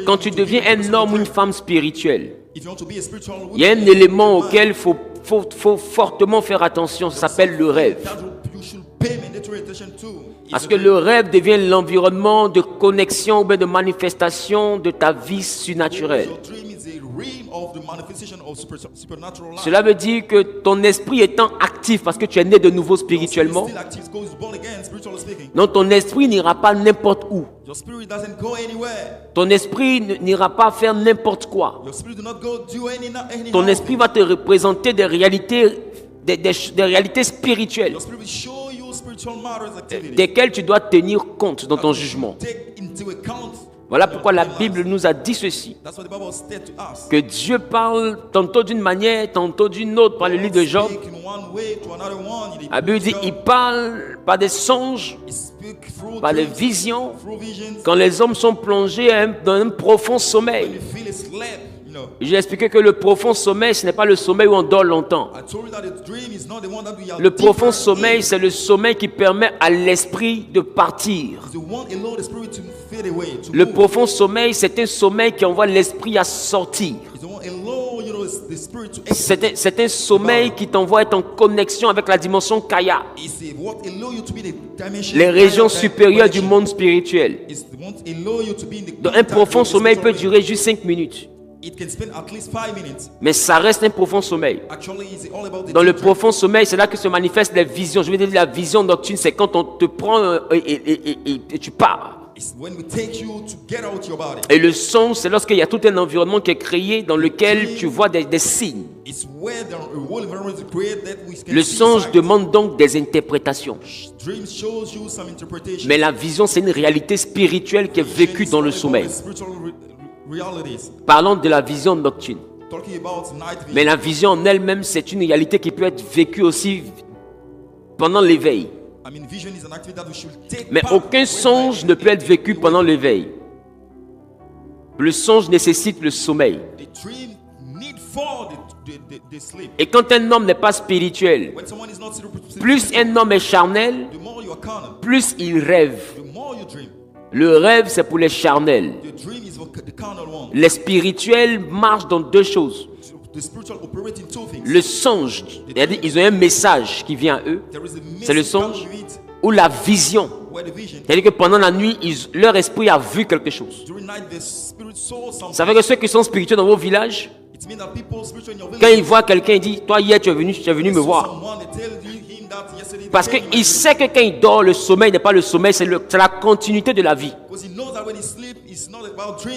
Quand tu deviens un homme ou une femme spirituelle, if you want to be a spiritual il y a un élément auquel il faut fortement faire attention, ça s'appelle le rêve. that you should pay mandatory attention to. Parce que le rêve devient l'environnement de connexion ou bien de manifestation de ta vie surnaturelle. Your dream is a realm of the manifestation of supernatural life. Cela veut dire que ton esprit étant actif parce que tu es né de nouveau spirituellement, Still active, because it's born again, spiritually speaking. donc ton esprit n'ira pas n'importe où. Your spirit doesn't go anywhere. Ton esprit n'ira pas faire n'importe quoi. Your spirit do not go do any Ton esprit va te représenter des réalités, des réalités spirituelles Your spirit will show you spiritual matters activities. desquelles tu dois tenir compte dans ton jugement. Take into account. Voilà pourquoi la Bible nous a dit ceci, That's what the Bible said to us. que Dieu parle tantôt d'une manière, tantôt d'une autre par le livre de Job. Speak in one way to another one. La Bible dit il parle par des songes, He speak through par des dreams, visions, through visions. quand les hommes sont plongés dans un profond sommeil. You feel it slept, you know. J'ai expliqué que le profond sommeil, ce n'est pas le sommeil où on dort longtemps. I told you that the dream is not the one that we are Le profond deeper sommeil, in. c'est le sommeil qui permet à l'esprit de partir. It's the one allow the spirit to fade away, to Le move. profond sommeil, c'est un sommeil qui envoie l'esprit à sortir. It's the one allow, you know, the spirit to C'est un sommeil qui t'envoie être en connexion avec la dimension Kaya, It's the what allow you to be the dimension. les régions higher supérieures du dimension. monde spirituel. It's the one allow you to be in the Donc un profond contact with the sommeil peut spiritual durer juste 5 minutes, realm. It can spend at least 5 minutes. mais ça reste un profond sommeil. Actually, it's all about the Dans le dream. profond sommeil, c'est là que se manifestent les visions. Je veux dire, la vision nocturne, c'est quand on te prend et tu pars. It's when we take you to get out your body. Et le songe, c'est lorsqu'il y a tout un environnement qui est créé dans lequel tu vois des signes. It's where the whole environment is created that we can Le see songe signs. demande donc des interprétations. Dream shows you some interpretation. Mais la vision, c'est une réalité spirituelle qui est vécue dans le sommeil. Spiritual realities. Parlons de la vision nocturne. Talking about night vision. Mais la vision en elle-même, c'est une réalité qui peut être vécue aussi pendant l'éveil. I mean, vision is an activity that we should take Mais part aucun when songe ne peut être vécu pendant l'éveil. Le songe nécessite le sommeil. the dream need for the sleep. Et quand un homme n'est pas spirituel, When someone is not spiritual, plus un homme est charnel, the more you are carnal, plus il rêve. the more you dream. Le rêve, c'est pour les charnels. The dream is for the carnal one. Les spirituels marchent dans deux choses. The spiritual operate in two things. Le songe, c'est-à-dire ils ont un message qui vient à eux, There is a c'est le message songe, that we read, ou la vision. where the vision. C'est-à-dire que pendant la nuit, leur esprit a vu quelque chose. During night, the spirit saw something. Ça fait que ceux qui sont spirituels dans vos villages, It means that people spiritual in your quand village. ils voient quelqu'un, ils disent, toi hier tu es venu me voir. Someone, they tell him that yesterday. Parce qu'il sait que quand il dort, le sommeil n'est pas le sommeil, c'est la continuité de la vie. Because he knows that when he sleep, it's not about dream.